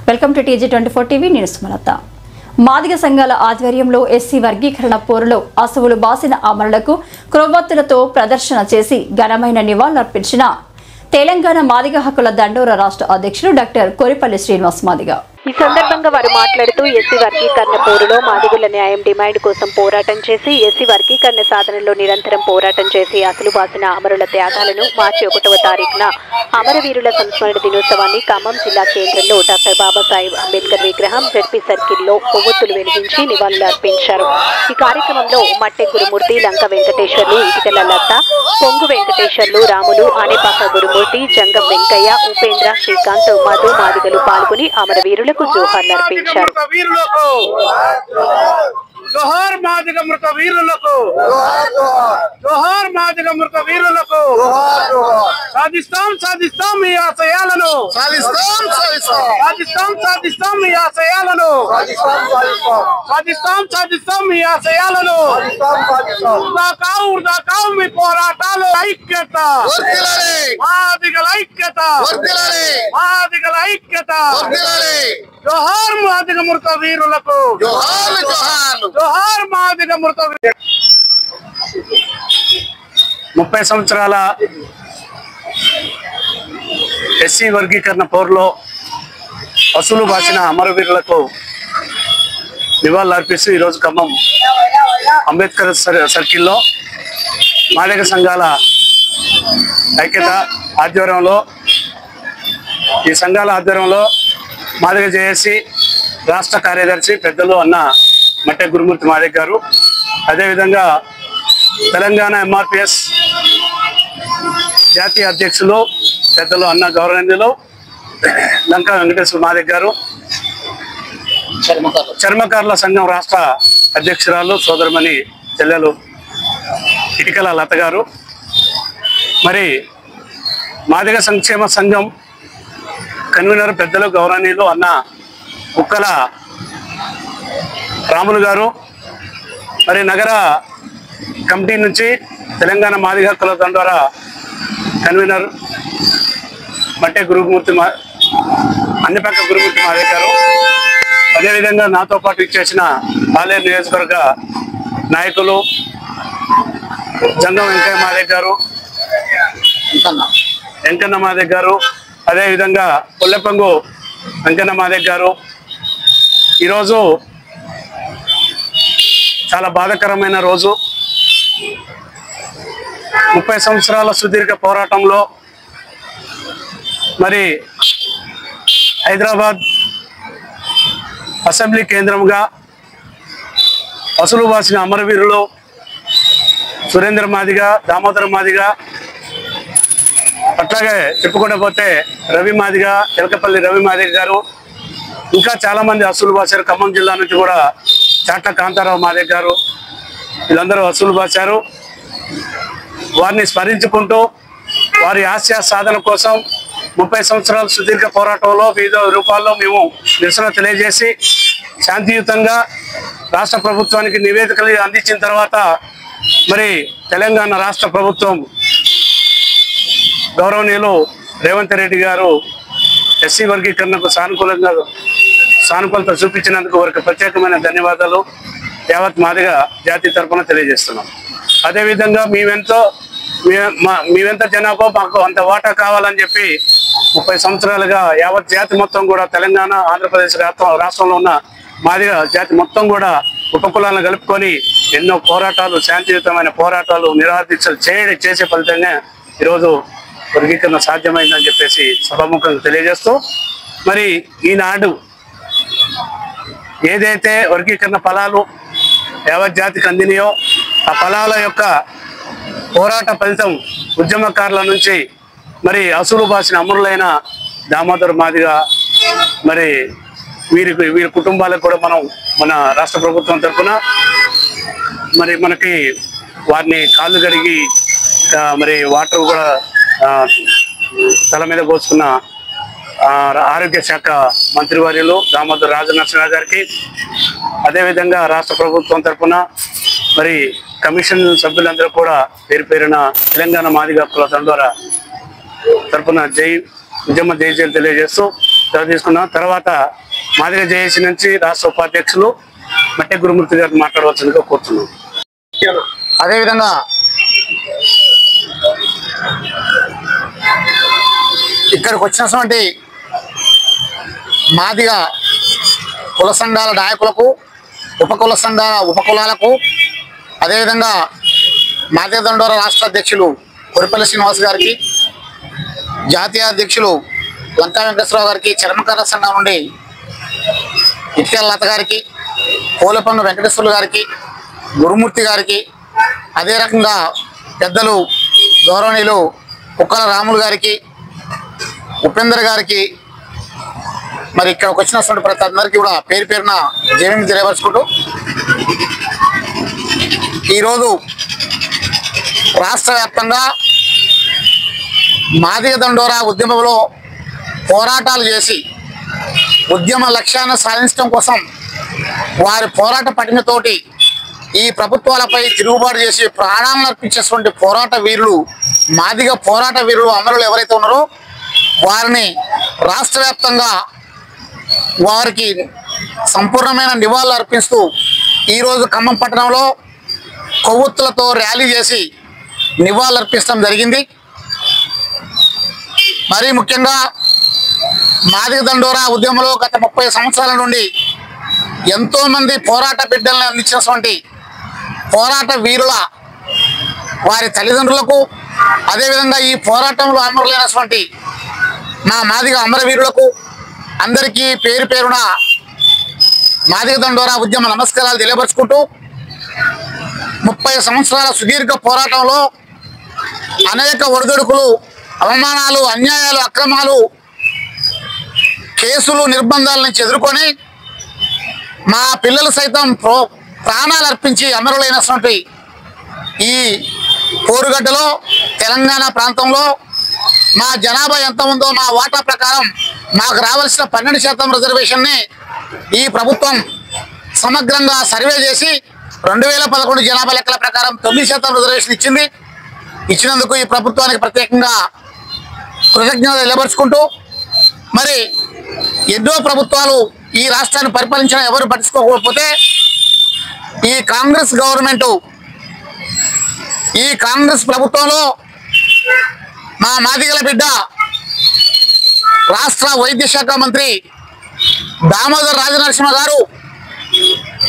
Welcome to TG24 TV news Sumalatha. Madiga సంఘాల ఆధ్వర్యంలో SC వర్గీకరణ పోరులో అసువులు బాసిన అమరులకు క్రొవ్వొత్తులతో ప్రదర్శన చేసి ఘనమైన నివాళులర్పించిన తెలంగాణ మాదిగ హక్కుల దండోర రాష్ట్ర అధ్యక్షుడు డాక్టర్ కోరిపల్లి శ్రీనివాస్ మాదిగ. ఈ సందర్భంగా వారు మాట్లాడుతూ ఎస్సీ వర్గీకరణ పోరులో మాదిగుల న్యాయం డిమాండ్ కోసం పోరాటం చేసి ఎస్సీ వర్గీకరణ సాధనలో నిరంతరం పోరాటం చేసి అసలు బాసిన అమరుల త్యాగాలను మార్చి 1వ తారీఖున అమరవీరుల సంస్మరణ దినోత్సవాన్ని ఖమ్మం జిల్లా కేంద్రంలో డాక్టర్ బాబాసాహెబ్ అంబేద్కర్ విగ్రహం జడ్పీ సర్కిల్లో కొవ్వొత్తులు వెలిగించి నివాళులు అర్పించారు. ఈ కార్యక్రమంలో మట్టె గురుమూర్తి, లంక వెంకటేశ్వర్లు, ఇటికల లత, పొంగు వెంకటేశ్వర్లు, రాములు, ఆనేపాక గురుమూర్తి, జంగం వెంకయ్య, ఉపేంద్ర, శ్రీకాంత్, మధు మాదిగలు పాల్గొని అమరవీరులకు జోహార్లు అర్పించారు. జోహార్ మాదిగ మృత వీరులకు, జోహార్ మాదిగ మృత వీరులకు. సాధిస్తాం సాధిస్తాం ఈ ఆశయాలను, సాధిస్తాం ఈ ఆశయాలను, సాధిస్తాం ఈ ఆశయాలను. వృధాకావు మీ పోరాటాలు. ఐక్యత, మాదిగల ఐక్యత, మాదిగల ఐక్యత. జోహార్ మాదిగ మృత వీరులకు, జోహార్ మాదిగ మృత. 30 సంవత్సరాల ఎస్సీ వర్గీకరణ పోరులో అసలు బాసిన అమరవీరులకు నివాళులు అర్పిస్తూ ఈరోజు ఖమ్మం అంబేద్కర్ సర్కిల్లో మాదిగ సంఘాల ఐక్యత ఆధ్వర్యంలో, ఈ సంఘాల ఆధ్వర్యంలో మాదిగ జేఏసీ రాష్ట్ర కార్యదర్శి పెద్దలు అన్న మట్టె గురుమూర్తి మాదిగ గారు, అదేవిధంగా తెలంగాణ MRPS జాతీయ అధ్యక్షులు పెద్దలు అన్న గౌరవనీయులు లంక వెంకటేశ్వర మాదిగ గారు, చర్మకారుల సంఘం రాష్ట్ర అధ్యక్షురాలు సోదరమణి చెల్లెలు ఇటికల లత గారు, మరి మాదిగ సంక్షేమ సంఘం కన్వీనర్ పెద్దలు గౌరవనీయులు అన్న కుక్కల రాములు గారు, మరి నగర కమిటీ నుంచి తెలంగాణ మాదిగ హక్కుల దండోర కన్వీనర్ మట్టె గురుమూర్తి అన్నిపక్క గురుమూర్తి మాదిగ గారు, అదేవిధంగా నాతో పాటు ఇచ్చేసిన పాలేరు నియోజకవర్గ నాయకులు జంగం వెంకయ్య మాదిగ గారు, వెంకన్న మాదిగ గారు, అదేవిధంగా పుల్లెపంగు వెంకన్న మాదిగ గారు. ఈరోజు చాలా బాధాకరమైన రోజు. 30 సంవత్సరాల సుదీర్ఘ పోరాటంలో మరి హైదరాబాద్ అసెంబ్లీ కేంద్రంగా అసలు బాసిన అమరవీరులు సురేంద్ర మాదిగ, దామోదర మాదిగ, అట్లాగే చెప్పుకుంటూ పోతే రవి మాదిగ, ఎలకపల్లి రవి మాదిగ గారు, ఇంకా చాలామంది అసలు బాసారు. ఖమ్మం జిల్లా నుంచి కూడా చాట్ల కాంతారావు మాదిగ గారు, వీళ్ళందరూ అసలు బాసారు. వారిని స్మరించుకుంటూ వారి ఆశయ సాధన కోసం 30 సంవత్సరాల సుదీర్ఘ పోరాటంలో వివిధ రూపాల్లో మేము నిరసన తెలియజేసి శాంతియుతంగా రాష్ట్ర ప్రభుత్వానికి నివేదికలు అందించిన తర్వాత మరి తెలంగాణ రాష్ట్ర ప్రభుత్వం గౌరవనీయులు రేవంత్ రెడ్డి గారు ఎస్సీ వర్గీకరణకు సానుకూలత చూపించినందుకు వారికి ప్రత్యేకమైన ధన్యవాదాలు యావత్ మాదిగ జాతి తరఫున తెలియజేస్తున్నాం. అదేవిధంగా మేమెంత జనాభా మాకు అంత వాటా కావాలని చెప్పి 30 సంవత్సరాలుగా యావత్ జాతి మొత్తం కూడా తెలంగాణ, ఆంధ్రప్రదేశ్ రాష్ట్రంలో ఉన్న మాదిగ జాతి మొత్తం కూడా ఉపకులాలను కలుపుకొని ఎన్నో పోరాటాలు, శాంతియుతమైన పోరాటాలు, నిరాదీక్షలు చేసే ఫలితంగా ఈరోజు వర్గీకరణ సాధ్యమైందని చెప్పేసి సభాముఖంగా తెలియజేస్తూ, మరి ఈనాడు ఏదైతే వర్గీకరణ ఫలాలు యావత్ జాతికి అందినాయో ఆ ఫలాల యొక్క పోరాట ఫలితం ఉద్యమకారుల నుంచి మరి అసలు బాసిన అమరులైన దామోదర్ మాదిగ, మరి వీరి కుటుంబాలకు కూడా మనం మన రాష్ట్ర ప్రభుత్వం తరఫున మరి మనకి వారిని కాళ్ళు కడిగి మరి వాటర్ కూడా తల మీద పోసుకున్న ఆరోగ్య శాఖ మంత్రివర్యులు దామోదర్ రాజనరసింహ గారికి, అదేవిధంగా రాష్ట్ర ప్రభుత్వం తరఫున మరి కమిషన్ సభ్యులందరూ కూడా పేరు పేరున తెలంగాణ మాదిగ హక్కుల దండోర తరఫున జై జయజయలు తెలియజేస్తూ తీసుకున్నాం. తర్వాత మాదిగ జేఏసీ నుంచి రాష్ట్ర ఉపాధ్యక్షులు మట్టె గురుమూర్తి గారిని మాట్లాడవలసిందిగా కోరుతున్నాం. అదేవిధంగా ఇక్కడికి వచ్చినటువంటి మాదిగ కుల సంఘాల నాయకులకు, ఉపకులాలకు, అదేవిధంగా మాదిగ దండోర రాష్ట్ర అధ్యక్షులు కొరిపల్లి శ్రీనివాస్ గారికి, జాతీయ అధ్యక్షులు లంకా వెంకటేశ్వరరావు గారికి, చర్మకార సంఘం నుండి ఇటికల లత గారికి, కోలపన్ను వెంకటేశ్వర్లు గారికి, గురుమూర్తి గారికి, అదే రకంగా పెద్దలు గౌరవనీయులు కుక్కల రాములు గారికి, ఉపేందర్ గారికి, మరి ఇక్కడికి వచ్చినటువంటి ప్రతి అందరికీ కూడా పేరు పేరున జైలు తెలియపరుచుకుంటూ ఈరోజు రాష్ట్ర వ్యాప్తంగా మాదిగ దండోరా ఉద్యమంలో పోరాటాలు చేసి ఉద్యమ లక్ష్యాన్ని సాధించడం కోసం వారి పోరాట పటిమతోటి ఈ ప్రభుత్వాలపై తిరుగుబాటు చేసి ప్రాణాలను అర్పించేటువంటి పోరాట వీరులు, మాదిగ పోరాట వీరులు అమరులు ఎవరైతే ఉన్నారో వారిని రాష్ట్ర వ్యాప్తంగా వారికి సంపూర్ణమైన నివాళులు అర్పిస్తూ ఈరోజు ఖమ్మం పట్టణంలో కొవ్వొత్తులతో ర్యాలీ చేసి నివాళులు అర్పించడం జరిగింది. మరీ ముఖ్యంగా మాదిగ దండోరా ఉద్యమంలో గత 30 సంవత్సరాల నుండి ఎంతోమంది పోరాట బిడ్డలను అందించినటువంటి పోరాట వీరుల వారి తల్లిదండ్రులకు, అదేవిధంగా ఈ పోరాటంలో అమరులైనటువంటి మా మాదిగ అమరవీరులకు అందరికీ పేరు పేరున మాదిగ దండోరా ఉద్యమ నమస్కారాలు తెలియపరుచుకుంటూ 30 సంవత్సరాల సుదీర్ఘ పోరాటంలో అనేక ఒడిదుడుకులు, అవమానాలు, అన్యాయాలు, అక్రమాలు, కేసులు, నిర్బంధాల నుంచి ఎదుర్కొని మా పిల్లలు సైతం ప్రాణాలు అర్పించి అమరులైనటువంటి ఈ పోరుగడ్డలో తెలంగాణ ప్రాంతంలో మా జనాభా ఎంత ఉందో మా వాటా ప్రకారం మాకు రావాల్సిన 12% రిజర్వేషన్ని ఈ ప్రభుత్వం సమగ్రంగా సర్వే చేసి 2011 జనాభా లెక్కల ప్రకారం 9% రిజర్వేషన్ ఇచ్చింది. ఇచ్చినందుకు ఈ ప్రభుత్వానికి ప్రత్యేకంగా కృతజ్ఞతలు నిలబరుచుకుంటూ మరి ఎన్నో ప్రభుత్వాలు ఈ రాష్ట్రాన్ని పరిపాలించిన ఎవరు పట్టించుకోకపోతే ఈ కాంగ్రెస్ గవర్నమెంట్, ఈ కాంగ్రెస్ ప్రభుత్వంలో మా మాదిగల బిడ్డ రాష్ట్ర వైద్య శాఖ మంత్రి దామోదర్ రాజనరసింహ గారు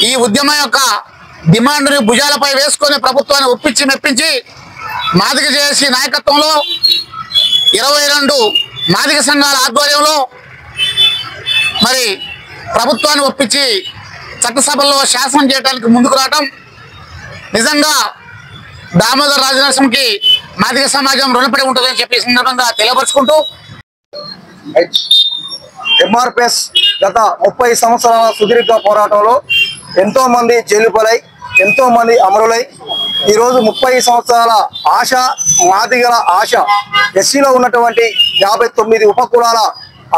ఈ ఉద్యమం యొక్క డిమాండ్ని భుజాలపై వేసుకొని ప్రభుత్వాన్ని ఒప్పించి మెప్పించి మాదిగ జేఏసీ నాయకత్వంలో 22 మాదిగ సంఘాల ఆధ్వర్యంలో మరి ప్రభుత్వాన్ని ఒప్పించి చట్టసభల్లో శాసనం చేయడానికి ముందుకు రావడం నిజంగా దామోదర్ రాజనరసింహకి మాదిగ సమాజం రుణపడి ఉంటుందని చెప్పి సందర్భంగా తెలియపరుచుకుంటూ ఎంఆర్పిఎస్ గత 30 సంవత్సరాల సుదీర్ఘ పోరాటంలో ఎంతో మంది జైలుపలై, ఎంతో మంది అమరులై ఈరోజు 30 సంవత్సరాల ఆశ, మాదిగల ఆశ, ఎస్సీలో ఉన్నటువంటి 59 ఉపకులాల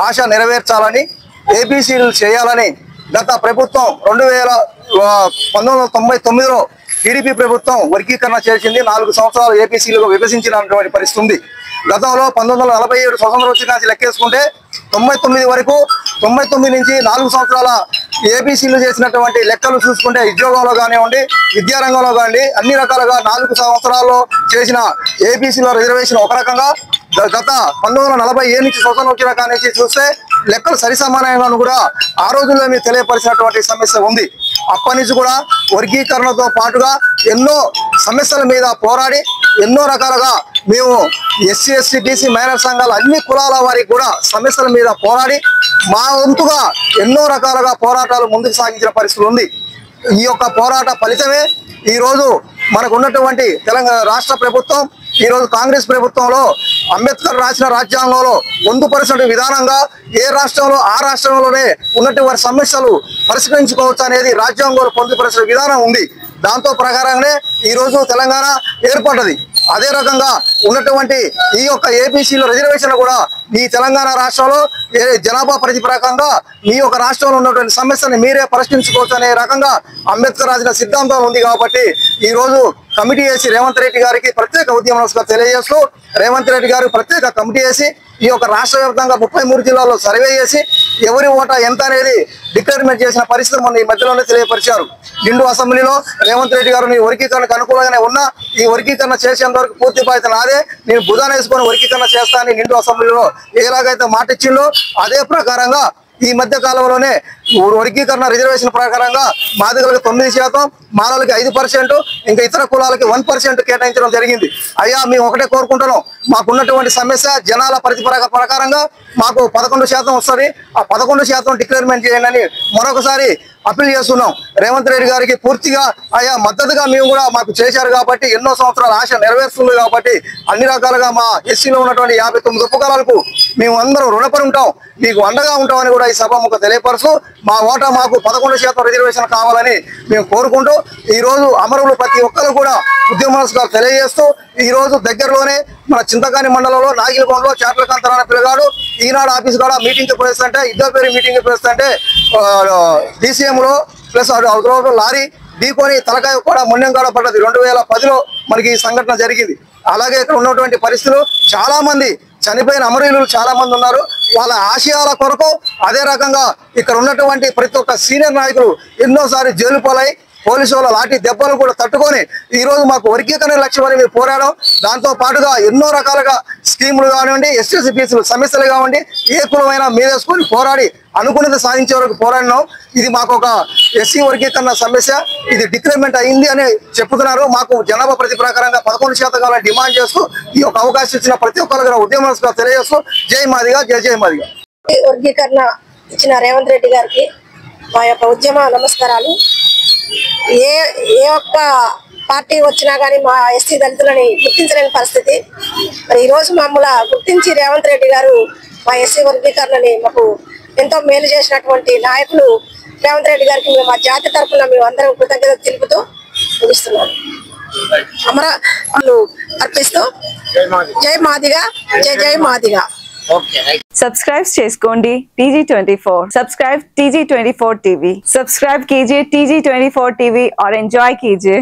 ఆశ నెరవేర్చాలని, ఏబీసీలు చేయాలని గత ప్రభుత్వం 1999లో టీడీపీ ప్రభుత్వం వర్గీకరణ చేసింది. 4 సంవత్సరాలు ఏపీసీలుగా విభజించినటువంటి పరిస్థితి ఉంది. గతంలో 1947 స్వతంత్రం వచ్చి లెక్కేసుకుంటే 99 వరకు, 99 నుంచి 4 సంవత్సరాల ఏబీసీలు చేసినటువంటి లెక్కలు చూసుకుంటే ఉద్యోగంలో కానివ్వండి, విద్యారంగంలో కానివ్వండి, అన్ని రకాలుగా 4 సంవత్సరాల్లో చేసిన ఏబీసీల రిజర్వేషన్ ఒక రకంగా, గత 1947 నుంచి స్వతంత్రం వచ్చిన కానీ చూస్తే లెక్కలు సరిసమానంగా కూడా ఆ రోజుల్లో మీరు తెలియపరిచినటువంటి సమస్య ఉంది. అప్పటి నుంచి కూడా వర్గీకరణతో పాటుగా ఎన్నో సమస్యల మీద పోరాడి ఎన్నో రకాలుగా మేము ఎస్సీ, ఎస్టీ, బీసీ, మైనార్ సంఘాలు అన్ని కులాల వారికి కూడా సమస్యల మీద పోరాడి మా వంతుగా ఎన్నో రకాలుగా పోరాటాలు ముందుకు సాగించిన పరిస్థితి ఉంది. ఈ యొక్క పోరాట ఫలితమే ఈరోజు మనకు ఉన్నటువంటి తెలంగాణ రాష్ట్ర ప్రభుత్వం, ఈరోజు కాంగ్రెస్ ప్రభుత్వంలో అంబేద్కర్ రాసిన రాజ్యాంగంలో పొందుపరిచిన విధానంగా ఏ రాష్ట్రంలో ఆ రాష్ట్రంలోనే ఉన్నటువంటి సమస్యలు పరిష్కరించుకోవచ్చు అనేది రాజ్యాంగంలో పొందుపరిచిన విధానం ఉంది. దాంతో ప్రకారంగానే ఈరోజు తెలంగాణ ఏర్పడ్డది. అదే రకంగా ఉన్నటువంటి ఈ యొక్క ఏబీసీలో రిజర్వేషన్ కూడా ఈ తెలంగాణ రాష్ట్రంలో జనాభా ప్రతిప్రకంగా మీ యొక్క రాష్ట్రంలో ఉన్నటువంటి సమస్యని మీరే పరిష్కరించుకోవచ్చు అనే రకంగా అంబేద్కర్ రాసిన సిద్ధాంతం ఉంది కాబట్టి ఈ రోజు కమిటీ వేసి రేవంత్ రెడ్డి గారికి ప్రత్యేక ఉద్యమ నమస్కారం తెలియజేస్తూ రేవంత్ రెడ్డి గారు ప్రత్యేక కమిటీ వేసి ఈ యొక్క రాష్ట్ర వ్యాప్తంగా 33 జిల్లాల్లో సర్వే చేసి ఎవరి ఓటా ఎంత అనేది డిక్లేర్మెంట్ చేసిన పరిస్థితి మన ఈ మధ్యలోనే తెలియపరిచారు. నిండు అసెంబ్లీలో రేవంత్ రెడ్డి గారు నీ వర్గీకరణకు అనుకూలంగానే ఉన్నా ఈ వర్గీకరణ చేసేంత వరకు పూర్తి బాధ్యత నాదే, నేను భుజాన వేసుకొని వర్గీకరణ చేస్తానని నిండు అసెంబ్లీలో ఎలాగైతే మాట ఇచ్చిందో అదే ప్రకారంగా ఈ మధ్య కాలంలోనే వర్గీకరణ రిజర్వేషన్ ప్రకారంగా మాదిగలకు 9%, మాలలకి 5%, ఇంకా ఇతర కులాలకి 1% కేటాయించడం జరిగింది. అయ్యా మేము ఒకటే కోరుకుంటున్నాం, మాకున్నటువంటి సమస్య జనాల ప్రకారంగా మాకు 11% వస్తుంది, ఆ 11% డిక్లేర్మెంట్ చేయండి అని మరొకసారి అప్పీల్ చేస్తున్నాం. రేవంత్ రెడ్డి గారికి పూర్తిగా అయ్యా మద్దతుగా మేము కూడా మాకు చేశారు కాబట్టి ఎన్నో సంవత్సరాల ఆశ నెరవేరుస్తుంది కాబట్టి అన్ని రకాలుగా మా ఎస్సీలో ఉన్నటువంటి 59 ఉపకులాలకు మేము అందరం రుణపడి ఉంటాం, మీకు అండగా ఉంటామని కూడా ఈ సభాముఖ తెలియపరుస్తూ మా ఓటా మాకు 11% రిజర్వేషన్ కావాలని మేము కోరుకుంటూ ఈ రోజు అమరులు ప్రతి ఒక్కరు కూడా ఉద్యమస్తులు తెలియజేస్తూ ఈ రోజు దగ్గరలోనే మన చింతకాని మండలంలో నాగిలకొండలో చాట్లకాంతరాన పిల్లగాడు ఈనాడు ఆఫీస్ కూడా మీటింగ్కి పోయిస్తుంటే ఇద్దరు పేరు మీటింగ్కి పోయిస్తుంటే DCMలో ప్లస్ లారీ ఢీకొని తలకాయ కూడా మొండెం కూడా పడ్డది. 2010లో మనకి ఈ సంఘటన జరిగింది. అలాగే ఇక్కడ ఉన్నటువంటి పరిస్థితులు చాలా మంది చనిపోయిన అమరవీరులు చాలా మంది ఉన్నారు. వాళ్ళ ఆశయాల కొరకు అదే రకంగా ఇక్కడ ఉన్నటువంటి ప్రతి ఒక్క సీనియర్ నాయకులు ఎన్నోసారి జైలు పాలై పోలీసు వాళ్ళ లాఠీ దెబ్బలు కూడా తట్టుకొని ఈ రోజు మాకు వర్గీకరణ లక్ష్యమని మేము పోరాడాం. దాంతో పాటుగా ఎన్నో రకాలుగా స్కీములు కానివ్వండి, ఎస్టీసీ ఫీసులు సమస్యలు కానివ్వండి, ఏ కులమైనా మీదేసుకొని పోరాడి అనుకున్నది సాధించే వరకు పోరాడినాం. ఇది మాకు ఒక ఎస్సీ వర్గీకరణ సమస్య, ఇది డిక్లేర్మెంట్ అయింది అని చెప్తున్నారు. మాకు జనాభా ప్రతి ప్రకారంగా 11% డిమాండ్ చేస్తూ ఈ యొక్క అవకాశం ఇచ్చిన ప్రతి ఒక్కరు ఉద్యమస్తుగా తెలియజేస్తూ జై మాదిగా, జై జై మాదిగా. వర్గీకరణ ఇచ్చిన రేవంత్ రెడ్డి గారికి మా యొక్క ఉద్యమ నమస్కారాలు. ఏ ఒక్క పార్టీ వచ్చినా కానీ మా ఎస్సీ దళితులని గుర్తించలేని పరిస్థితి. మరి ఈరోజు మమ్మల్ని గుర్తించి రేవంత్ రెడ్డి గారు మా ఎస్సీ వర్గీకరణని మాకు ఎంతో మేలు చేసినటువంటి నాయకులు రేవంత్ రెడ్డి గారికి మేము మా జాతి తరఫున మేము అందరం కృతజ్ఞత తెలుపుతూ ముగిస్తున్నాం. అమరాలు అర్పిస్తూ జై మాదిగా, జై జై మాదిగా. सब्सक्राइब చేసుకోండి TG24. Subscribe TG24 TV. Subscribe कीजिए TG24 TV और एंजॉय कीजिए.